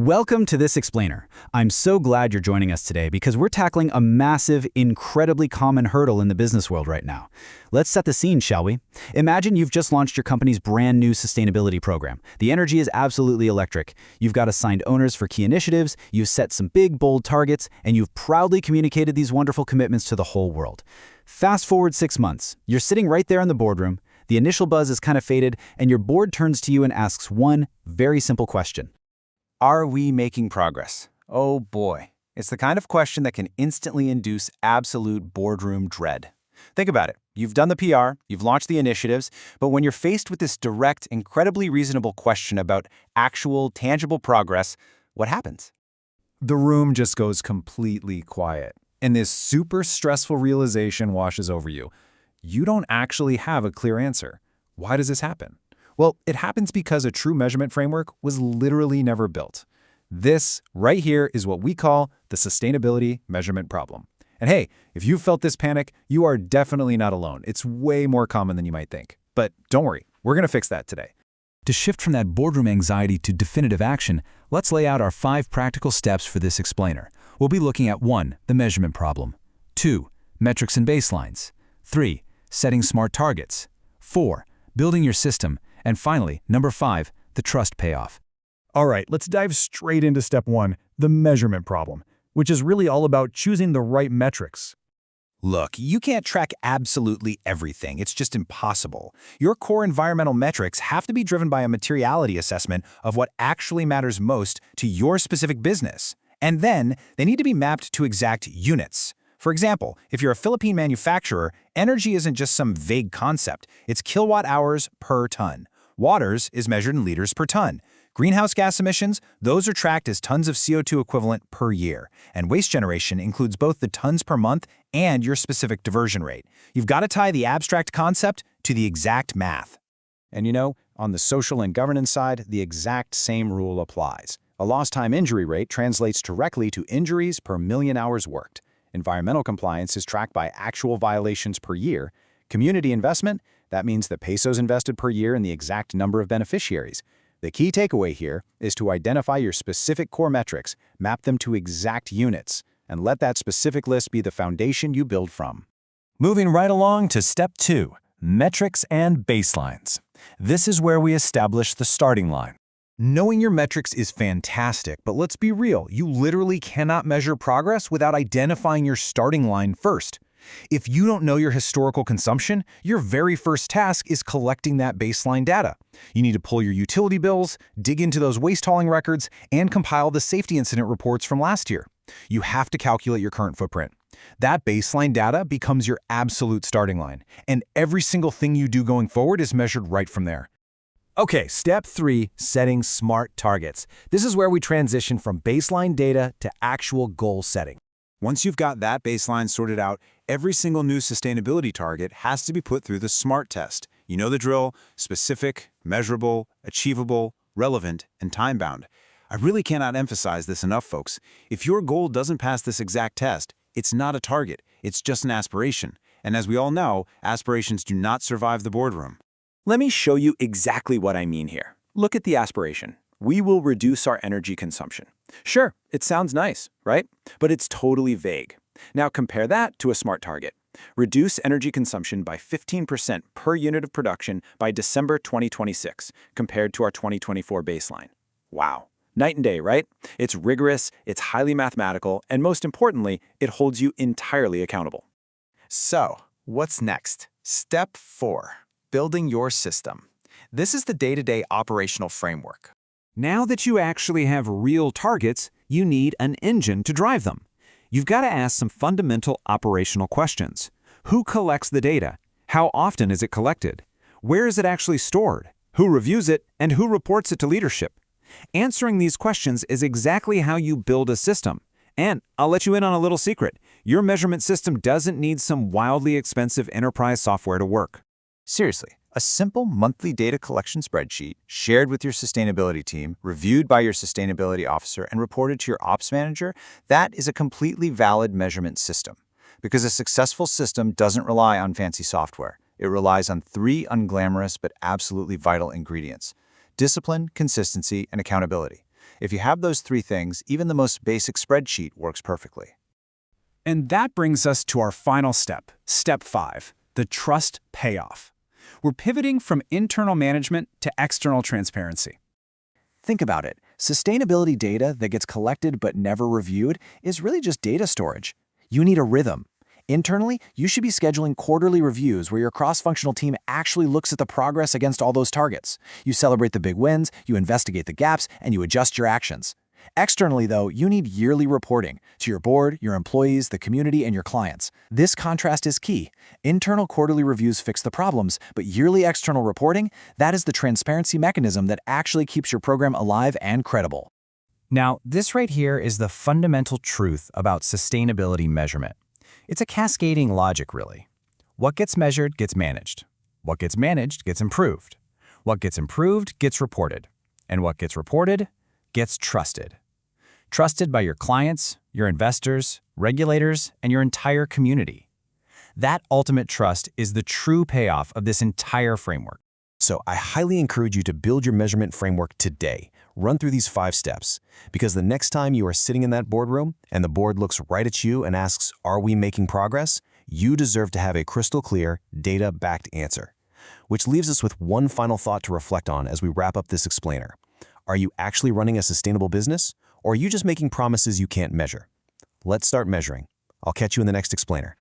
Welcome to This Explainer. I'm so glad you're joining us today because we're tackling a massive, incredibly common hurdle in the business world right now. Let's set the scene, shall we? Imagine you've just launched your company's brand new sustainability program. The energy is absolutely electric. You've got assigned owners for key initiatives, you've set some big, bold targets, and you've proudly communicated these wonderful commitments to the whole world. Fast forward 6 months. You're sitting right there in the boardroom, the initial buzz is kind of faded, and your board turns to you and asks one very simple question. Are we making progress? Oh boy, it's the kind of question that can instantly induce absolute boardroom dread. Think about it. You've done the PR, you've launched the initiatives, but when you're faced with this direct, incredibly reasonable question about actual, tangible progress, what happens? The room just goes completely quiet, and this super stressful realization washes over you. You don't actually have a clear answer. Why does this happen? Well, it happens because a true measurement framework was literally never built. This, right here, is what we call the sustainability measurement problem. And hey, if you've felt this panic, you are definitely not alone. It's way more common than you might think. But don't worry, we're going to fix that today. To shift from that boardroom anxiety to definitive action, let's lay out our 5 practical steps for this explainer. We'll be looking at 1. The measurement problem. 2. Metrics and baselines. 3. Setting smart targets. 4. Building your system. And finally, number 5, the trust payoff. All right, let's dive straight into step 1, the measurement problem, which is really all about choosing the right metrics. Look, you can't track absolutely everything. It's just impossible. Your core environmental metrics have to be driven by a materiality assessment of what actually matters most to your specific business. And then they need to be mapped to exact units. For example, if you're a Philippine manufacturer, energy isn't just some vague concept. It's kilowatt hours per ton. Waters is measured in liters per ton. Greenhouse gas emissions, those are tracked as tons of CO2 equivalent per year. And waste generation includes both the tons per month and your specific diversion rate. You've got to tie the abstract concept to the exact math. And you know, on the social and governance side, the exact same rule applies. A lost time injury rate translates directly to injuries per million hours worked. Environmental compliance is tracked by actual violations per year. Community investment, that means the pesos invested per year and the exact number of beneficiaries. The key takeaway here is to identify your specific core metrics, map them to exact units, and let that specific list be the foundation you build from. Moving right along to step 2, metrics and baselines. This is where we establish the starting line. Knowing your metrics is fantastic, but let's be real, you literally cannot measure progress without identifying your starting line first. If you don't know your historical consumption, your very first task is collecting that baseline data. You need to pull your utility bills, dig into those waste hauling records, and compile the safety incident reports from last year. You have to calculate your current footprint. That baseline data becomes your absolute starting line, and every single thing you do going forward is measured right from there. Okay, step 3, setting smart targets. This is where we transition from baseline data to actual goal setting. Once you've got that baseline sorted out, every single new sustainability target has to be put through the SMART test. You know the drill: specific, measurable, achievable, relevant, and time-bound. I really cannot emphasize this enough, folks. If your goal doesn't pass this exact test, it's not a target, it's just an aspiration. And as we all know, aspirations do not survive the boardroom. Let me show you exactly what I mean here. Look at the aspiration. We will reduce our energy consumption. Sure, it sounds nice, right? But it's totally vague. Now compare that to a SMART target. Reduce energy consumption by 15% per unit of production by December 2026, compared to our 2024 baseline. Wow. Night and day, right? It's rigorous, it's highly mathematical, and most importantly, it holds you entirely accountable. So, what's next? Step 4. Building your system. This is the day-to-day operational framework. Now that you actually have real targets, you need an engine to drive them. You've got to ask some fundamental operational questions. Who collects the data? How often is it collected? Where is it actually stored? Who reviews it? And who reports it to leadership? Answering these questions is exactly how you build a system. And I'll let you in on a little secret. Your measurement system doesn't need some wildly expensive enterprise software to work. Seriously, a simple monthly data collection spreadsheet shared with your sustainability team, reviewed by your sustainability officer, and reported to your ops manager, that is a completely valid measurement system. Because a successful system doesn't rely on fancy software. It relies on 3 unglamorous but absolutely vital ingredients: discipline, consistency, and accountability. If you have those three things, even the most basic spreadsheet works perfectly. And that brings us to our final step, step 5, the trust payoff. We're pivoting from internal management to external transparency. Think about it. Sustainability data that gets collected but never reviewed is really just data storage. You need a rhythm. Internally, you should be scheduling quarterly reviews where your cross-functional team actually looks at the progress against all those targets. You celebrate the big wins, you investigate the gaps, and you adjust your actions. Externally, though, you need yearly reporting to your board, your employees, the community, and your clients. This contrast is key. Internal quarterly reviews fix the problems, but yearly external reporting, that is the transparency mechanism that actually keeps your program alive and credible. Now, this right here is the fundamental truth about sustainability measurement. It's a cascading logic, really. What gets measured gets managed. What gets managed gets improved. What gets improved gets reported. And what gets reported gets trusted. Trusted by your clients, your investors, regulators, and your entire community. That ultimate trust is the true payoff of this entire framework. So I highly encourage you to build your measurement framework today. Run through these 5 steps, because the next time you are sitting in that boardroom and the board looks right at you and asks, "Are we making progress?" you deserve to have a crystal clear, data-backed answer. Which leaves us with one final thought to reflect on as we wrap up this explainer. Are you actually running a sustainable business, or are you just making promises you can't measure? Let's start measuring. I'll catch you in the next explainer.